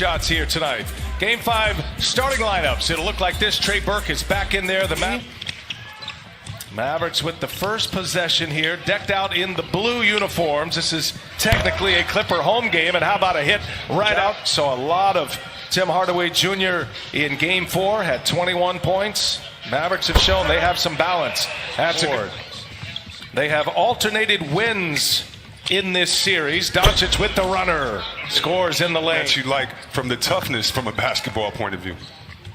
Shots here tonight. Game 5 starting lineups. It'll look like this. Trey Burke is back in there. The Mavericks with the first possession here, decked out in the blue uniforms. This is technically a Clipper home game, and how about a hit right out? So a lot of Tim Hardaway Jr. in Game 4 had 21 points. Mavericks have shown they have some balance. That's good. They have alternated wins in this series. Doncic with the runner. Scores in the lane. That you like from the toughness from a basketball point of view.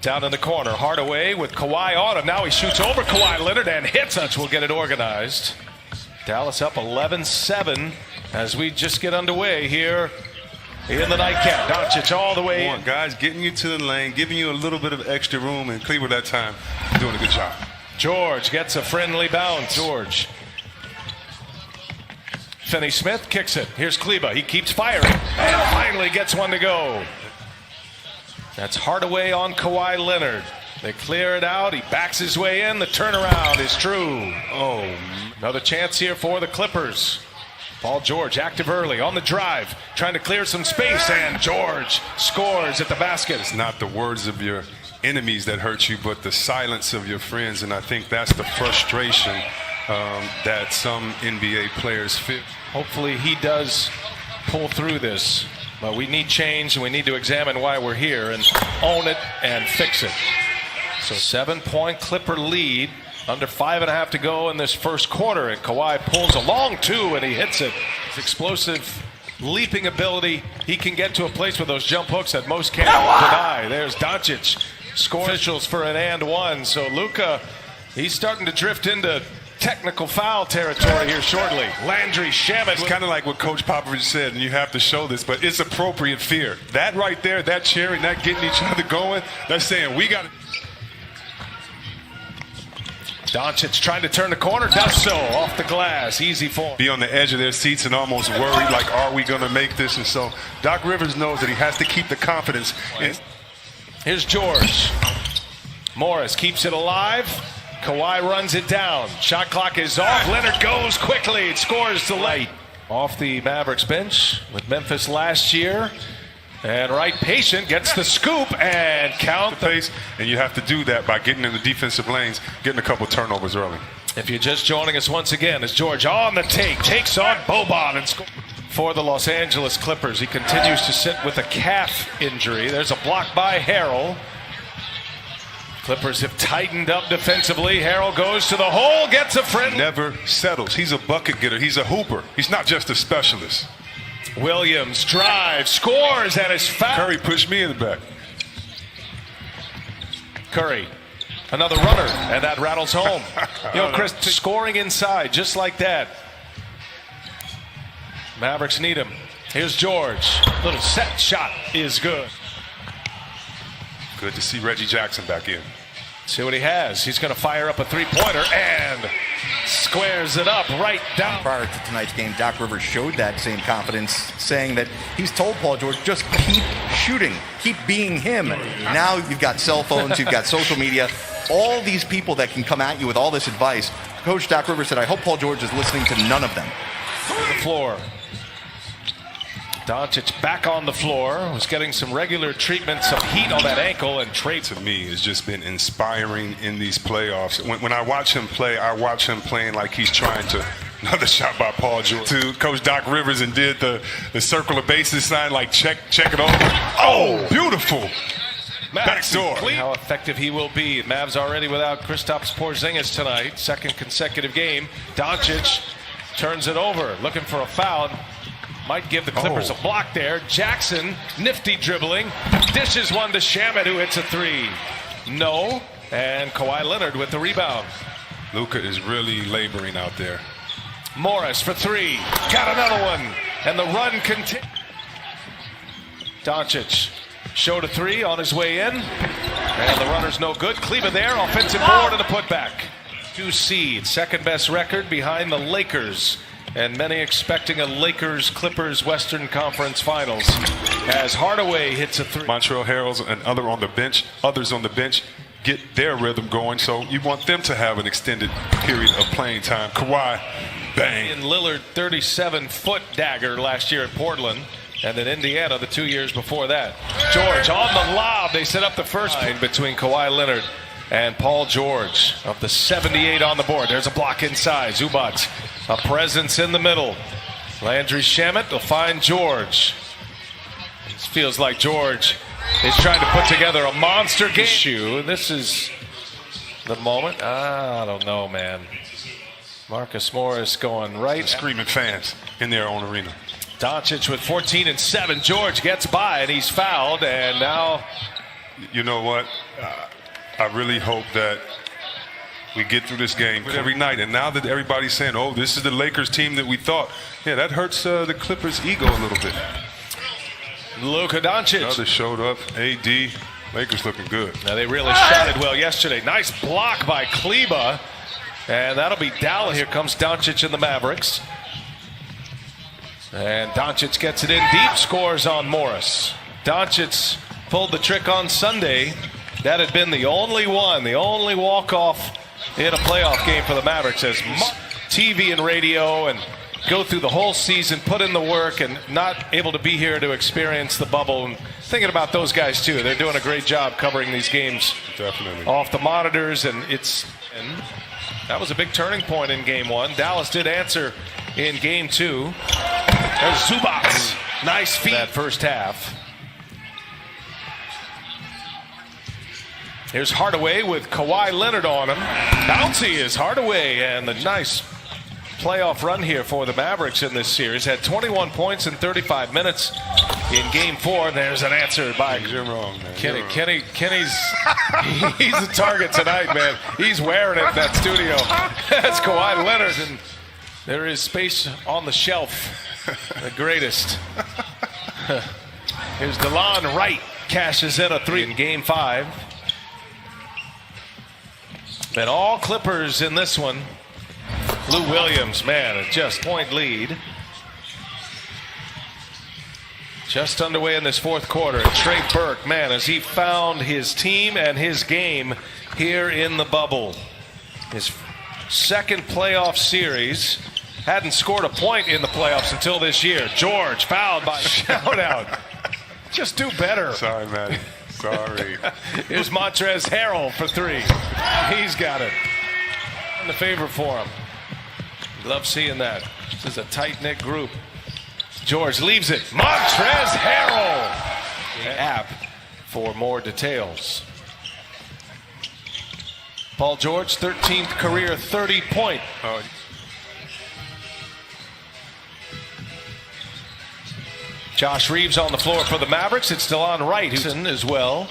Down in the corner, Hardaway with Kawhi on him. Now he shoots over Kawhi Leonard and hits us. We'll get it organized. Dallas up 11-7 as we just get underway here in the nightcap. Doncic all the way in. Guys getting you to the lane, giving you a little bit of extra room, and Cleveland that time doing a good job. George gets a friendly bounce. George. Finney-Smith kicks it. Here's Kleba. He keeps firing and finally gets one to go. That's Hardaway on Kawhi Leonard. They clear it out. He backs his way in. The turnaround is true. Oh, another chance here for the Clippers. Paul George active early on the drive, trying to clear some space, and George scores at the basket. It's not the words of your enemies that hurt you, but the silence of your friends, and I think that's the frustration that some NBA players feel. Hopefully he does pull through this, but we need change and we need to examine why we're here and own it and fix it. So 7-point Clipper lead, under 5.5 to go in this first quarter, and Kawhi pulls a long two and he hits it. His explosive leaping ability, he can get to a place with those jump hooks that most can't deny. There's Doncic. Score officials for an and one. So Luka, he's starting to drift into technical foul territory here shortly. Landry Shamet. It's kind of like what Coach Popovich said, and you have to show this, but it's appropriate fear. That right there, that cheering, that getting each other going, that's saying we got to. Doncic trying to turn the corner, does so off the glass. Easy for him. Be on the edge of their seats and almost worried, like, are we going to make this? And so Doc Rivers knows that he has to keep the confidence. Here's George. Morris keeps it alive. Kawhi runs it down. Shot clock is off. Leonard goes quickly. It scores to late. Off the Mavericks bench with Memphis last year. And Wright patient gets the scoop and count the pace. And you have to do that by getting in the defensive lanes, getting a couple turnovers early. If you're just joining us once again, as George on the take, takes on Boban and scores. For the Los Angeles Clippers, he continues to sit with a calf injury. There's a block by Harrell. Clippers have tightened up defensively. Harrell goes to the hole, gets a friend. Never settles. He's a bucket getter. He's a hooper. He's not just a specialist. Williams drives, scores, and is fouled. Curry pushed me in the back. Curry, another runner, and that rattles home. You know, Chris, scoring inside just like that. Mavericks need him. Here's George. Little set shot is good. Good to see Reggie Jackson back in. See what he has. He's going to fire up a three-pointer and squares it up right down. Prior to tonight's game, Doc Rivers showed that same confidence, saying that he's told Paul George, just keep shooting, keep being him. Now you've got cell phones, you've got social media, all these people that can come at you with all this advice. Coach Doc Rivers said, I hope Paul George is listening to none of them. The floor. Doncic back on the floor, was getting some regular treatments of heat on that ankle, and Trey. To me, has just been inspiring in these playoffs. When I watch him play, I watch him playing like he's trying to. Another shot by Paul George to Coach Doc Rivers and did the circle of bases sign, like check it over. Oh, beautiful. Backdoor. How effective he will be. Mavs already without Kristaps Porzingis tonight. Second consecutive game. Doncic turns it over, looking for a foul. Might give the Clippers a block there. Jackson, nifty dribbling, dishes one to Shamet, who hits a three. No, and Kawhi Leonard with the rebound. Luka is really laboring out there. Morris for three. Got another one. And the run continues. Doncic showed a three on his way in. And the runner's no good. Kleba there, offensive board and a putback. 2 seed, second best record behind the Lakers. And many expecting a Lakers-Clippers Western Conference Finals as Hardaway hits a three. Montrezl Harrell and others on the bench get their rhythm going, so you want them to have an extended period of playing time. Kawhi, bang. And Lillard, 37-foot dagger last year at Portland. and then Indiana the 2 years before that. George on the lob. They set up the first pin between Kawhi Leonard and Paul George of the 78 on the board. There's a block inside. Zubac, a presence in the middle. Landry Shamet will find George. This feels like George is trying to put together a monster game. This is the moment. I don't know, man. Marcus Morris going right. Screaming fans in their own arena. Doncic with 14 and 7. George gets by and he's fouled, and now. You know what? I really hope that we get through this game every night. And now that everybody's saying, oh, this is the Lakers team that we thought, yeah, that hurts the Clippers' ego a little bit. Luka Doncic. Others showed up. AD. Lakers looking good. Now they really shot it well yesterday. Nice block by Kleba. And that'll be Dallas. Here comes Doncic and the Mavericks. And Doncic gets it in deep, scores on Morris. Doncic pulled the trick on Sunday. That had been the only walk-off in a playoff game for the Mavericks, as TV and radio and go through the whole season, put in the work, and not able to be here to experience the bubble. And thinking about those guys too. They're doing a great job covering these games. Definitely. Off the monitors, and that was a big turning point in game one. Dallas did answer in game two. There's Zubac. Nice feed that first half. Here's Hardaway with Kawhi Leonard on him. Bouncy is Hardaway, and the nice playoff run here for the Mavericks in this series. Had 21 points in 35 minutes in game four. There's an answer by You're wrong, man. Kenny. Kenny's he's the target tonight, man. He's wearing it in that studio. That's Kawhi Leonard, and there is space on the shelf. The greatest. Here's DeLon Wright, cashes in a three in game five. And all Clippers in this one. Lou Williams, man, a just point lead. Just underway in this fourth quarter. And Trey Burke, man, as he found his team and his game here in the bubble. His second playoff series. Hadn't scored a point in the playoffs until this year. George fouled by shout out. Just do better. Sorry, Matty. Sorry. Here's Montrezl Harrell for three. He's got it. In the favor for him. Love seeing that. This is a tight-knit group. George leaves it. Montrezl Harrell. The app for more details. Paul George, 13th career 30-point. Josh Reeves on the floor for the Mavericks. It's DeLon Wright who's in as well.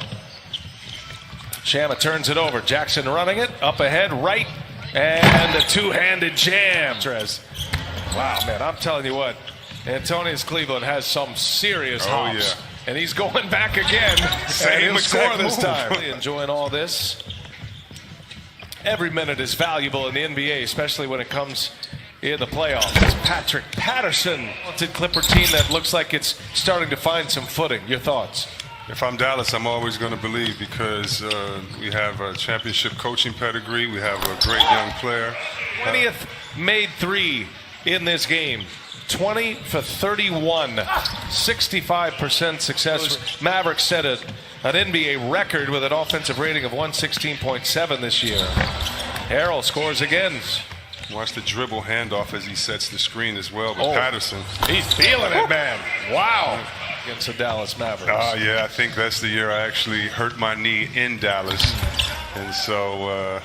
Shamet turns it over. Jackson running it. Up ahead, Wright. And a two-handed jam. Wow, man, I'm telling you what. Antonius Cleveland has some serious hops. Yeah. And he's going back again. And he'll score this time. Enjoying all this. Every minute is valuable in the NBA, especially when it comes in the playoffs. It's Patrick Patterson. Talented Clipper team that looks like it's starting to find some footing. Your thoughts? If I'm Dallas, I'm always going to believe because we have a championship coaching pedigree. We have a great young player. 20th made three in this game. 20 for 31. 65% success. Mavericks set an NBA record with an offensive rating of 116.7 this year. Harrell scores again. Watch the dribble handoff as he sets the screen as well. But Patterson. He's feeling it, man. Wow. Against the Dallas Mavericks. Yeah, I think that's the year I actually hurt my knee in Dallas. And so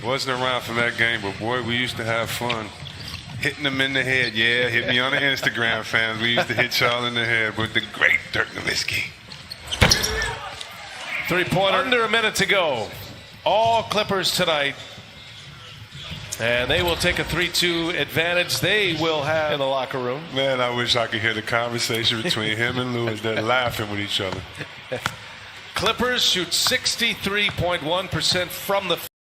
wasn't around for that game, but boy, we used to have fun. Hitting them in the head. Yeah, hit me on the Instagram, fans. We used to hit y'all in the head with the great Dirk Nowitzki. Three-pointer. Under a minute to go. All Clippers tonight. And they will take a 3-2 advantage. They will have in the locker room. Man, I wish I could hear the conversation between him and Lewis. They're laughing with each other. Clippers shoot 63.1% from the